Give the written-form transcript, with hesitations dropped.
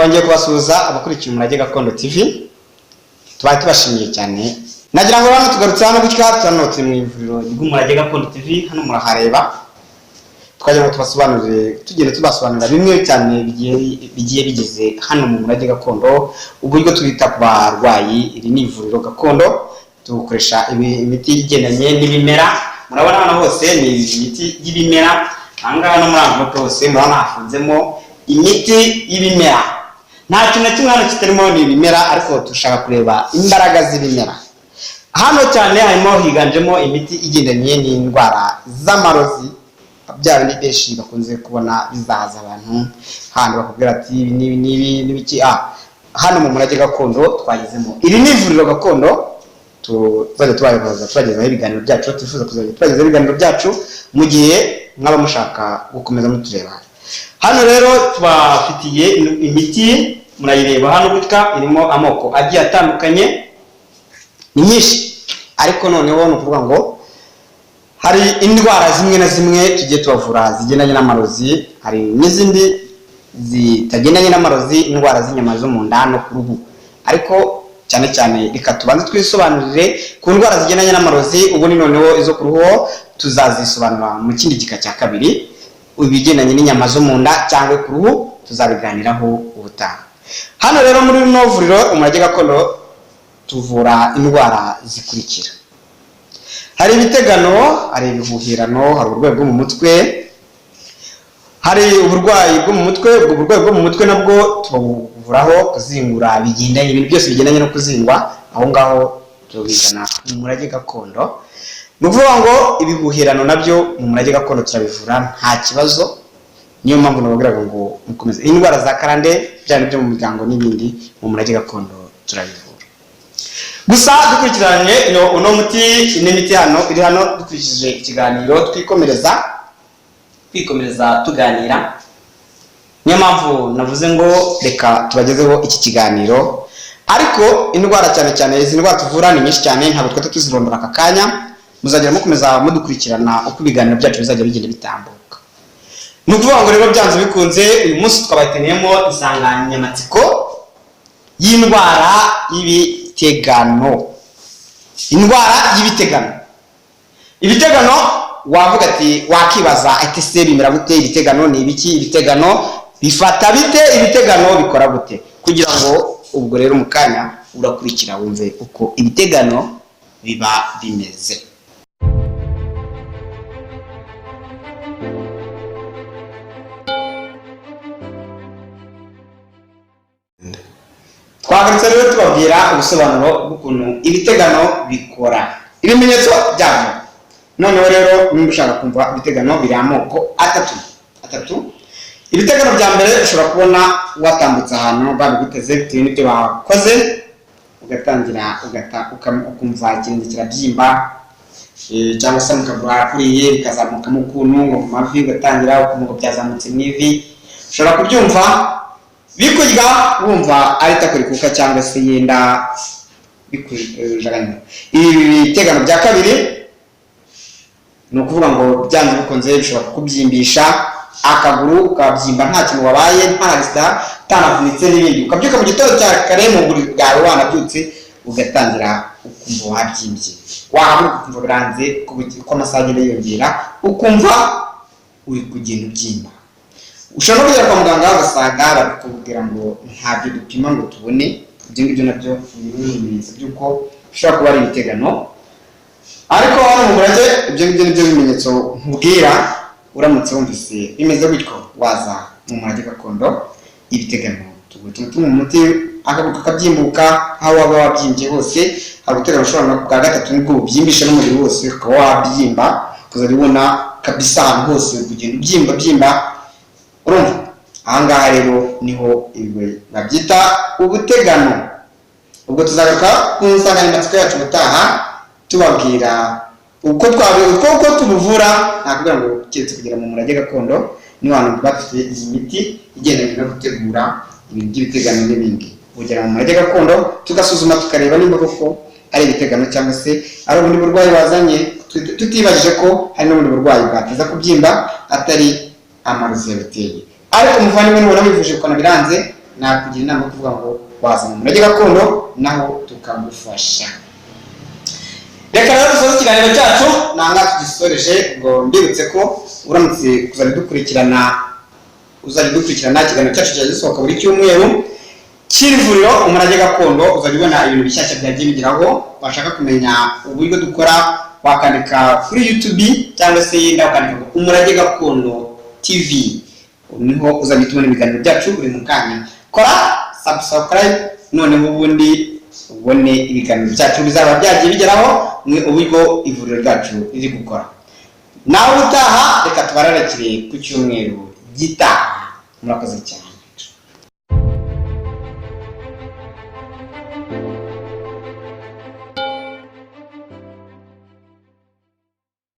twongeye kubasuhuza abakurikiye Umurage Gakondo TV. Tubaye tubashimiye cyane. Nagira ngo hano tugarutse hano gutya turi mu ivuriro ry'Umurage Gakondo TV, hano murahareba. Twaje ngo tubasobanurire, tugende tubasobanurira bimwe cyane bigiye bigize hano mu Umurage Gakondo, uburyo twita ku barwayi. Iri ni ivuriro gakondo, tukoresha imiti igendanye n'ibimera. Murabona hano hose ni imiti y'ibimera. Ahangaha no muri aho hose murabona hafunzemo imiti y'ibimera. Nta kintu na kimwe hano kitarimo ni ibimera, ariko tushaka kureba imbaraga z'ibimera. Hano cyane harimo higanjemo imiti igendanye n'indwara z'amarozi, bya bindi benshi bakunze kubona bizahaza abantu, hano bakubwira ati n'ibiki. Hano mu Umurage Gakondo twagezemo. Iri ni ivuriro gakondo, tuzajya tubagezaho ibiganiro byacu, twifuza kuzajya tubagezaho ibiganiro byacu mu gihe mwaba mushaka gukomeza mutureba. Hano rero tubafitiye imiti, murayireba hano gutya, irimo amoko agiye atandukanye, ni nyinshi. Ariko noneho ni ukuvuga ngo hari indwara zimwe na zimwe tugiye tubavura zigendanye n'amarozi, hari n'izindi zitagendanye n'amarozi, indwara z'inyama zo mu nda no ku ruhu. Ariko cyane cyane reka tubanze twisobanurire ku ndwara zigendanye n'amarozi, ubundi noneho izo ku ruhu tuzazisobanura mu kindi gika cya kabiri. Ibigendanye n'inyama zo mu nda cyangwa ku ruhu tuzabiganiraho ubutaha. Hano rero muri rino vuriro Umurage Gakondo tuvura indwara zikurikira: hari ibitegano, hari ibihuhirano, hari uburwayi bwo mu mutwe, hari uburwayi bwo mu mutwe. Ubwo burwayi bwo mu mutwe nabwo tubuvuraho kuzingura, bigendanye ibintu byose bigendanye no kuzingwa, aho ngaho tubizana mu Umurage Gakondo. Ni ukuvuga ngo ibihuhirano nabyo mu Umurage Gakondo turabivura nta kibazo. Niyo mpamvu nababwiraga ngo mukomeze. Indwara za karande, byane byo mu miryango n'ibindi, mu Umurage Gakondo turabivura. Gusa dukurikiranye uno muti n'imiti hano iri hano, dukurikije ikiganiro twikomereza tuganira. Niyo mpamvu navuze ngo reka tubagezeho iki kiganiro. Ariko indwara cyane cyane izi ndwara tuvura ni nyinshi cyane, ntabwo twata tuzirondora aka kanya. Muzagera mukomeza mudukurikirana uko ibiganiro byacu bizajya bigenda bitambuka. Ni ukuvuga ngo rero byanze bikunze, uyu munsi twabateneyemo insanganyamatsiko y'indwara y'ibitegano. Indwara y'ibitegano. Ibitegano wavuga ati, wakibaza ati se bimera gute? Ibitegano ni ibiki? Ibitegano bifata bite? Ibitegano bikora gute? Kugira ngo ubwo rero mu kanya urakurikira wumve uko ibitegano biba bimeze. Twagarutse rero tubabwira ubusobanuro bw'ukuntu ibitegano bikora, ibimenyetso byabyo. Noneho rero nimba ushaka kumva ibitegano biri amoko atatu. Ibitegano bya mbere ushobora kubona watambutse ahantu babiguteze bitewe n'ibyo bakoze, ugatangira ukumva ikirenge kirabyimba, cyangwa se mukagura kuriye bikazamukamo ukuntu ngo mu mavi, ugatangira ukumva byazamutse mu ivi. Ushobora kubyumva bikurya wumva ari tako rikuka cyangwa se yenda bikujaganya. Ibi bitegano bya kabiri ni ukuvuga ngo byanze bikunze bishobora kukubyimbisha akaguru, ukabyimba nta kintu wabaye, nta gisita, utanavunitse n'ibindi. Ukabyuka mu gitondo cya kare mu buriri bwawe wanabyutse, ugatangira ukumva wabyimbye, wahaguruka ukumva biranze, uko amasaha agenda yiyongera ukumva uri kugenda ubyimba. Ushobora kujya kwa muganga ugasanga bakakubwira ngo ntabyo dupima ngo tubone. Ibyo ngibyo nabyo ni ibimenyetso by'uko bishobora kuba ari ibitegano. Ariko hano mu Umurage ibyo ngibyo nibyo bimenyetso nkubwira. Uramutse wumvise bimeze gutyo, waza mu Umurage Gakondo. Ibitegano tugutuma umuti akabuka kabyimbuka, aho waba wabyimbye hose. Hari ubutegano ushobora bwa gatatu nibwo bubyimbisha n'umubiri wose, ukaba wabyimba ukazajya ubona kabisa ahantu hose kugenda ubyimba. Urumva? Ahangaha rero niho ibi babyita ubutegano. Ubwo tuzagaruka ku nsanganyamatsiko yacu gutaha tubabwira uko tubuvura. Nakubwira ngo keretse kugera mu Umurage Gakondo ni abantu bafite iyi miti igendanye no gutegura ibintu by'ibitegano n'ibindi. Ugera mu Umurage Gakondo tugasuzuma tukareba nimba koko ari ibitegano cyangwa se ari ubundi burwayi wazanye, tutibajije ko hari n'ubundi burwayi bwateza kubyimba atari amarozi yabiteye. Ariko umuvandimwe nubona wivuje ukana biranze, nakugira inama yo kuvuga ngo wazana umurage gakondo naho tukagufasha. Reka rero dusoze ikiganiro cyacu nanga tugisoreje ngo mbibutse ko uramutse uzajya dukurikirana ikiganiro cyacu cyaje gisohoka buri cyumweru cy'ivuriro umurage gakondo, uzajya ubona ibintu bishyashya byagiye bigeraho. Washaka kumenya uburyo dukora wakandika kuri YouTube cyangwa se yenda wakandika umurage gakondo TV, niho uzajya tubona ibiganiro byacu buri mu kanya. Kora subscribe noneho ubundi ubone ibiganiro byacu bizaba byagiye bigeraho uburyo ivuriro ryacu riri gukora. Nawe utaha reka tubararikire ku cyumweru gitaha. Murakoze cyane.